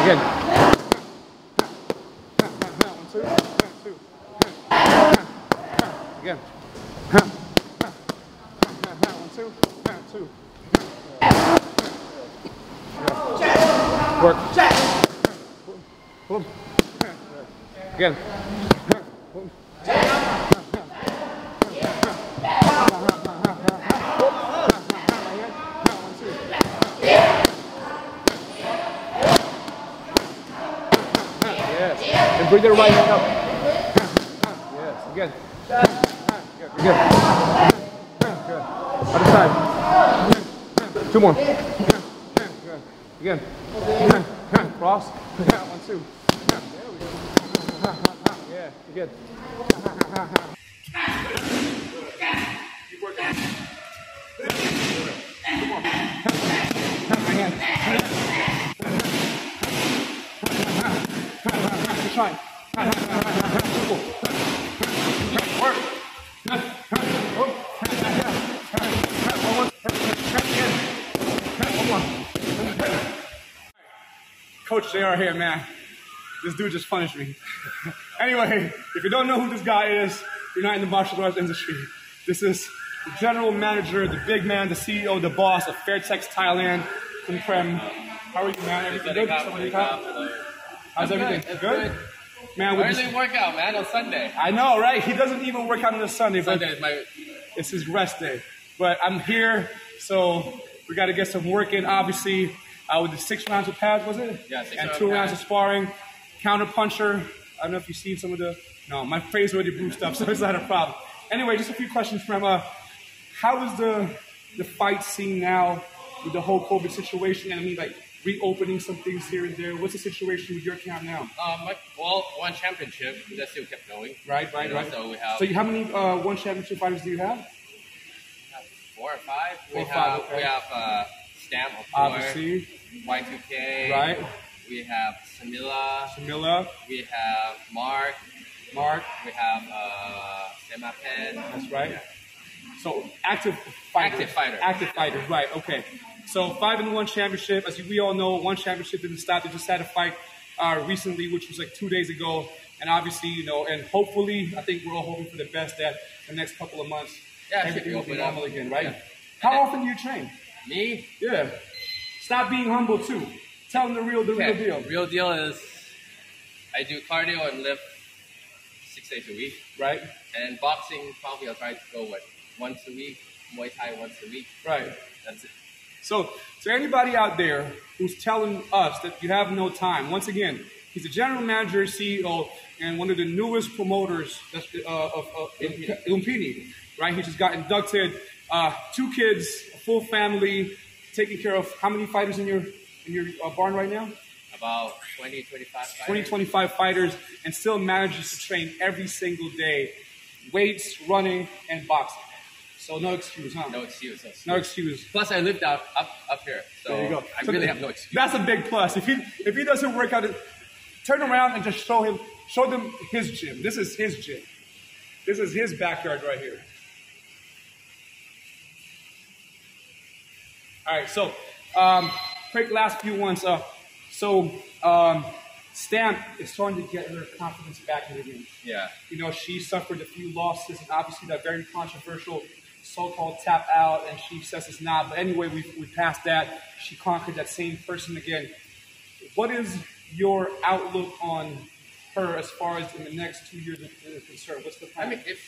Again. 1, 2. Again. 1, 2. Work. Boom. Again. And bring the right hand up. Yes, again. Good. Good. Other side. 2 more. Good. Again. Cross. 1, 2. There we go. Yeah, good. Keep working. Come on. My hand. Try. Work. Coach JR here, man. This dude just punished me. Anyway, if you don't know who this guy is, you're not in the martial arts industry. This is the general manager, the big man, the CEO, the boss of Fairtex Thailand, Prem. How are you, man? Everything good? How's everything? Good? Man, where does he work out, man, on Sunday? I know, right? He doesn't even work out on a Sunday. Sunday is it's his rest day. But I'm here, so we got to get some work in, obviously. With the 6 rounds of pads, was it? Yeah, 6 and 2 rounds of sparring. Counter puncher. I don't know if you've seen some of the... No, my face already bruised up, so it's not a problem. Anyway, just a few questions from... how is the fight scene now with the whole COVID situation? I mean, like, reopening some things here and there. What's the situation with your camp now? Well, one championship that still kept going. Right. So we have. So how many one championship fighters do you have? We have 4 or 5. We have Stamp, of obviously. Y2K. Right. We have Samila. We have Mark. We have Semapen. That's right. Yeah. So active fighters. Right. Okay. So 5-1 championship. As we all know, one championship didn't stop. They just had a fight recently, which was like 2 days ago. And obviously, you know, and hopefully, I think we're all hoping for the best that the next couple of months, everything will be normal again, right? Yeah. How often do you train? Me? Yeah. Stop being humble too. Tell them the real deal. Real deal is I do cardio and lift 6 days a week. Right. And boxing, probably I'll try to go once a week. Muay Thai once a week. Right. That's it. So anybody out there who's telling us that you have no time, once again, he's the general manager, CEO, and one of the newest promoters of Lumpini, right? He just got inducted. 2 kids, a full family, taking care of how many fighters in your barn right now? About 20, 25 fighters. 20, 25 fighters, and still manages to train every single day. Weights, running, and boxing. So no excuse, huh? No excuse. No excuse. Plus, I lived up here, so there you go. I really have no excuse. That's a big plus. If he doesn't work out, turn around and just show them his gym. This is his gym. This is his backyard right here. All right, so quick last few ones. Stamp is starting to get her confidence back in the game. Yeah. You know, she suffered a few losses, and obviously that very controversial so-called tap out, and she says it's not. But anyway, we passed that. She conquered that same person again. What is your outlook on her as far as in the next 2 years is concerned? What's the plan? I mean, if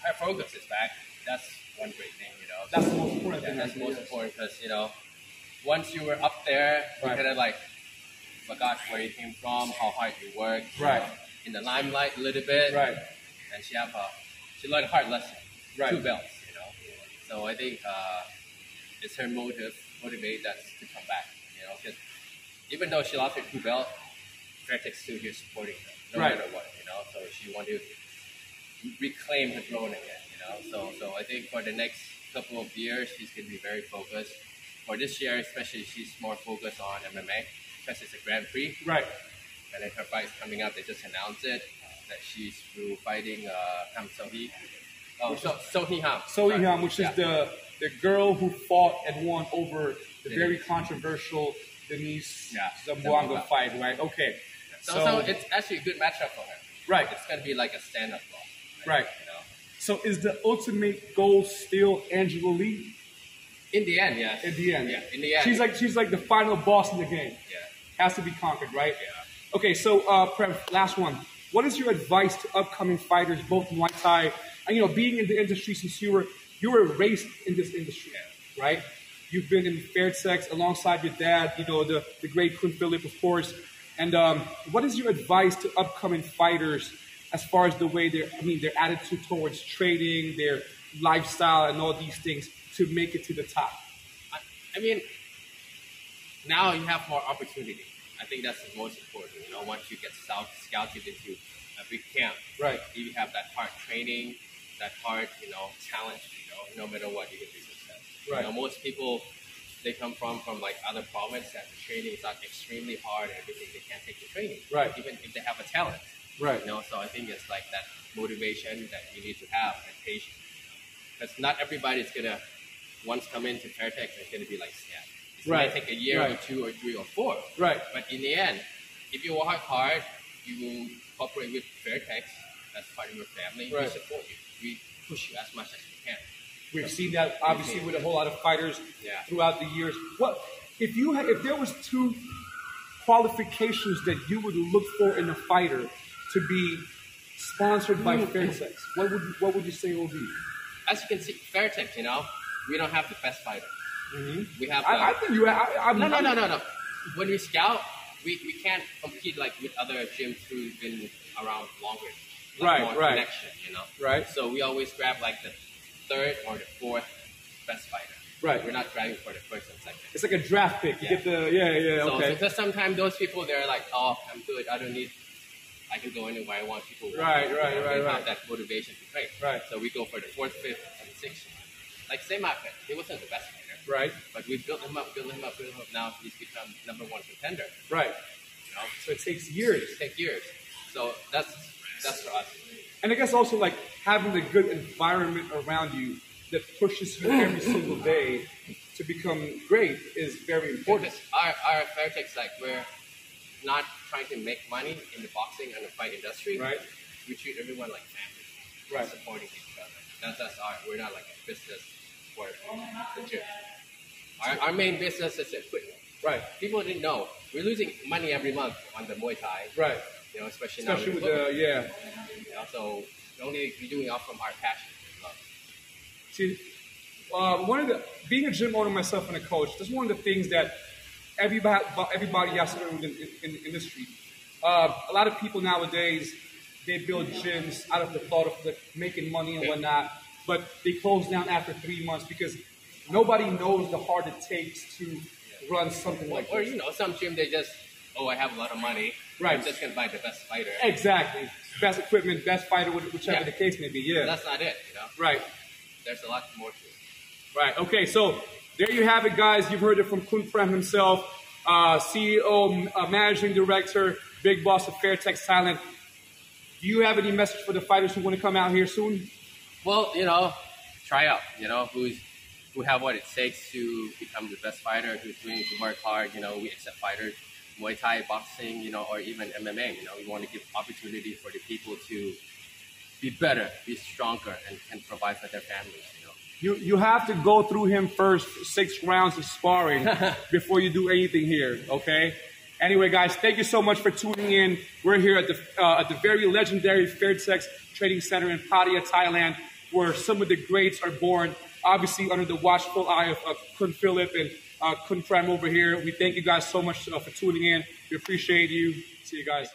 her focus is back, that's one great thing, you know. That's the most important thing. That's the most important because, you know, once you were up there, you kind of like forgot where you came from, how hard you worked. Right. In the limelight a little bit. Right. And she learned a hard lesson. Right. 2 belts, you know. So I think it's her motivate us to come back, you know, because even though she lost her 2 belts, Fairtex still here supporting her, no matter what, you know. So she want to reclaim her throne again, you know. So I think for the next couple of years, she's going to be very focused. For this year, especially, she's more focused on MMA because it's a Grand Prix. Right. And then her fight is coming up. They just announced it that she's through fighting Ham Sohee. Sohee Ham. Sohee Ham, which is the girl who fought and won over the very controversial Denise Yeah, Zamboanga Zamboanga. fight, right? Okay. So it's actually a good matchup for her. Right. It's gonna be like a stand-up ball. Right. You know? So is the ultimate goal still Angela Lee? In the end, yes. In the end. Yeah. In the end. She's like the final boss in the game. Yeah. Has to be conquered, right? Yeah. Okay, so Prem, last one. What is your advice to upcoming fighters, both in Muay Thai and being in the industry since you were raised in this industry, right? You've been in Fairtex alongside your dad, the great Kun Philip, of course. And what is your advice to upcoming fighters as far as the way their attitude towards trading, their lifestyle, and all these things to make it to the top? I mean, now you have more opportunity. I think that's the most important. Once you get scouted into a big camp, right? You have that hard training, that hard, challenge. No matter what, you can be successful. Right. Most people, they come from like other provinces that the training is like extremely hard and everything. They can't take the training, right? Even if they have a talent, right? So I think it's like that motivation that you need to have and patience. Because not everybody is gonna once come into Fairtex is gonna be like scam. It might take a year or 2 or 3 or 4. Right. But in the end, if you work hard, you will cooperate with Fairtex as part of your family. Right. We support you. We push you as much as we can. We've seen that obviously with a whole lot of fighters throughout the years. What if there was 2 qualifications that you would look for in a fighter to be sponsored by Fairtex? What would you say it would be? As you can see, Fairtex, we don't have the best fighter. Mm-hmm. We have. I think you. No. When we scout, we can't compete like with other gyms who've been around longer. More connection, Right. So we always grab like the 3rd or the 4th best fighter. Right. We're not grabbing for the 1st and 2nd. It's like a draft pick. You get the So, okay. Because sometimes those people they're like, oh, I'm good. I can go anywhere I want. People Right. have that motivation to train. Right. So we go for the 4th, 5th, and 6th. Like same outfit. He wasn't the best fighter. Right. But we built him up. Now he's become #1 contender. Right. So it takes years. It takes years. So that's for us. And I guess also like having a good environment around you that pushes you every single day to become great is very important. Because our Fairtex, like we're not trying to make money in the boxing and the fight industry. Right. We treat everyone like family. Right. Supporting each other. That's we're not like a business for the gym. Our main business is equipment. Right. People didn't know. We're losing money every month on the Muay Thai. Right. Especially with the so we're doing it all from our passion. See, being a gym owner myself and a coach, that's one of the things that everybody has to learn in the industry. A lot of people nowadays, they build gyms out of the thought of making money and whatnot, but they close down after 3 months because nobody knows the hard it takes to run something like or, this. some gym, they just, I have a lot of money. Right. I'm just going to buy the best fighter. Exactly. Best equipment, best fighter, whichever the case may be. Yeah. That's not it, Right. There's a lot more to it. Right. Okay. So there you have it, guys. You've heard it from Kun Prem himself, CEO, Managing Director, Big Boss of Fairtex Thailand. Do you have any message for the fighters who want to come out here soon? Well, try out. Who have what it takes to become the best fighter, who's willing to work hard. We accept fighters, Muay Thai, boxing, or even MMA. We want to give opportunity for the people to be better, be stronger, and can provide for their families. You have to go through him first 6 rounds of sparring before you do anything here. Okay. Anyway, guys, thank you so much for tuning in. We're here at the very legendary Fairtex Training Center in Pattaya, Thailand, where some of the greats are born. Obviously, under the watchful eye of Kun Philip and Kun Prem over here. We thank you guys so much for tuning in. We appreciate you. See you guys.